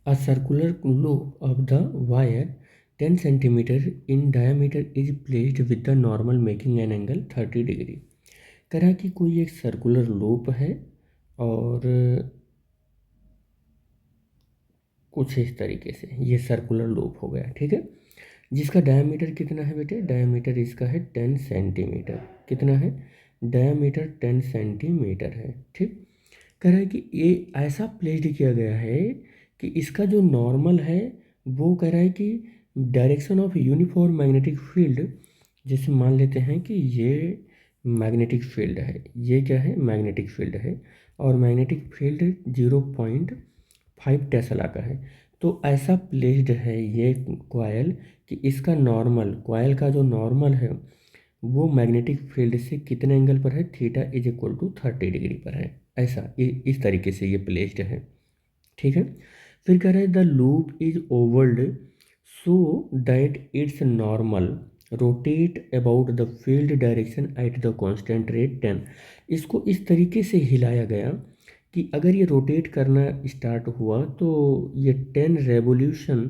A circular loop of the wire 10 centimeter in diameter is placed with the normal making an angle 30 degree. कह रहा है कि कोई एक सर्कुलर लूप है और कुछ इस तरीके से ये सर्कुलर लूप हो गया, ठीक है, जिसका डायमीटर कितना है बेटे, डायमीटर इसका है 10 सेंटीमीटर। कितना है, डायमीटर 10 सेंटीमीटर है, ठीक। कह रहा है कि ये ऐसा प्लेस्ड किया गया है कि इसका जो नॉर्मल है वो कह रहा है कि direction of uniform magnetic field, जैसे मान लेते हैं कि ये मैग्नेटिक फील्ड है, ये क्या है, मैग्नेटिक फील्ड है, और मैग्नेटिक फील्ड 0.5 टेस्ला का है। तो ऐसा प्लेस्ड है ये कॉयल कि इसका नॉर्मल, कॉयल का जो नॉर्मल है वो मैग्नेटिक फील्ड से कितने एंगल पर है, theta is equal to 30 degree पर है। ऐसा इस तरीके से ये प्लेस्ड है, ठीक है। फिर कह रहा है the loop is ovaled so that it's normal rotate about the field direction at the constant rate 10। इसको इस तरीके से हिलाया गया कि अगर ये रोटेट करना स्टार्ट हुआ तो ये 10 रेवोल्यूशन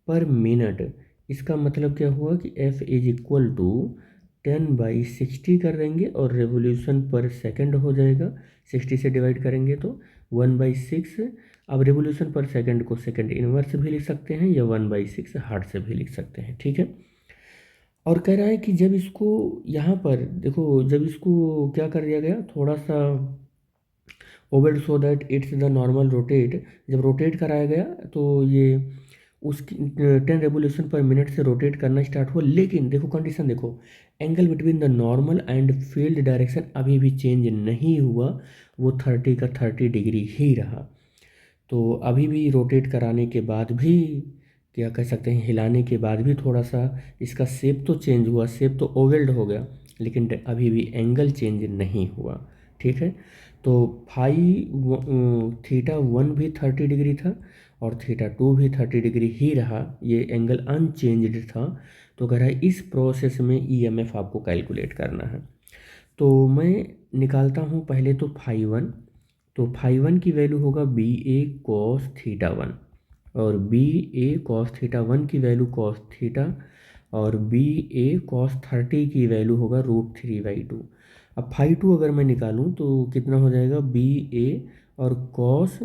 पर मिनट, इसका मतलब क्या हुआ कि F इज इक्वल टू 10/60 कर देंगे और रेवोल्यूशन पर सेकंड हो जाएगा, 60 से डिवाइड करेंगे तो 1/6। अब रेवोल्यूशन पर सेकंड को सेकंड इनवर्स भी लिख सकते हैं या 1/6 हार्ट से भी लिख सकते हैं, ठीक है। और कह रहा है कि जब इसको यहाँ पर देखो, जब इसको क्या कर दिया गया, थोड़ा सा ovaled so that it's the normal rotate, जब रोटेट कराया गया तो ये उसकी 10 रेवोल्यूशन पर मिनट से रोटेट करना स्टार्ट हुआ। लेकिन देखो कंडीशन देखो, angle between the normal and field direction अभी भी चेंज नहीं हुआ, वो 30 का 30 डिग्री ही रहा। तो अभी भी रोटेट कराने के बाद भी, क्या कह सकते हैं, हिलाने के बाद भी थोड़ा सा इसका शेप तो चेंज हुआ, शेप तो ओवल्ड हो गया, लेकिन अभी भी एंगल चेंज नहीं हुआ, ठीक है। तो थीटा 1 भी 30 डिग्री था और थीटा 2 भी 30 डिग्री ही रहा, ये एंगल अनचेंज्ड था। तो कह रहा है इस प्रोसेस में ईएमएफ आपको कैलकुलेट करना है। तो मैं निकालता हूँ पहले तो φ1। तो φ1 की वैल्यू होगा बी ए कॉस थीटा 1, और बी ए कॉस थीटा 1 की वैल्यू कॉस थीटा, और बी ए कॉस 30 की वैल्यू होगा √3/2। अब φ2 अगर मैं निकालूं तो कितना हो जाएगा, बी ए और कॉस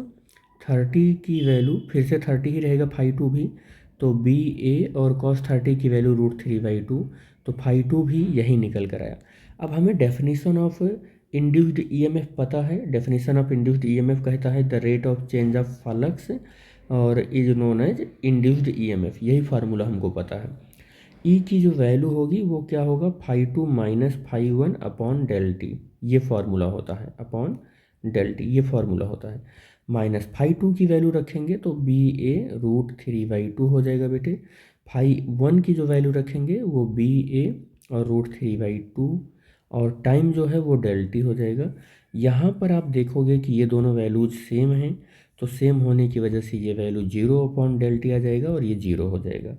30 की वैल्यू, फिर से 30 ही रहेगा φ2 भी, तो बी ए और कॉस 30 की वैल्यू √3/2, तो φ2 भी यही निकल कर आया। अब हमें डेफिनेशन ऑफ इंड्यूस्ड ईएमएफ पता है। डेफिनेशन ऑफ इंड्यूस्ड ईएमएफ कहता है the rate of change of flux और is known as induced EMF, यही फार्मूला हमको पता है। ई की जो वैल्यू होगी वो क्या होगा, φ2 माइनस φ1 अपॉन डेल टी, ये फार्मूला होता है, अपॉन डेल टी ये फार्मूला होता है। माइनस φ2 की वैल्यू रखेंगे तो बी ए √3/2 हो जाएगा बेटे। φ1 की जो वैल्यू रखेंगे वो बी ए और √3/2, और टाइम जो है वो डेल टी हो जाएगा। यहाँ पर आप देखोगे कि ये दोनों वैल्यूज सेम हैं, तो सेम होने की वजह से ये वैल्यू 0 अपॉन डेल टी आ जाएगा और ये 0 हो जाएगा।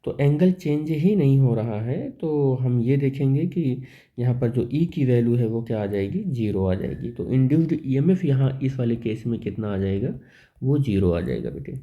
तो एंगल चेंज ही नहीं हो रहा है, तो हम ये देखेंगे कि यहाँ पर जो ई की वैल्यू है वो क्या आ जाएगी, 0 आ जाएगी। तो इंड्यूस्ड ईएमएफ यहाँ इस वाले केस में कितना आ जाएगा, वो 0 आ जाएगा बेटे।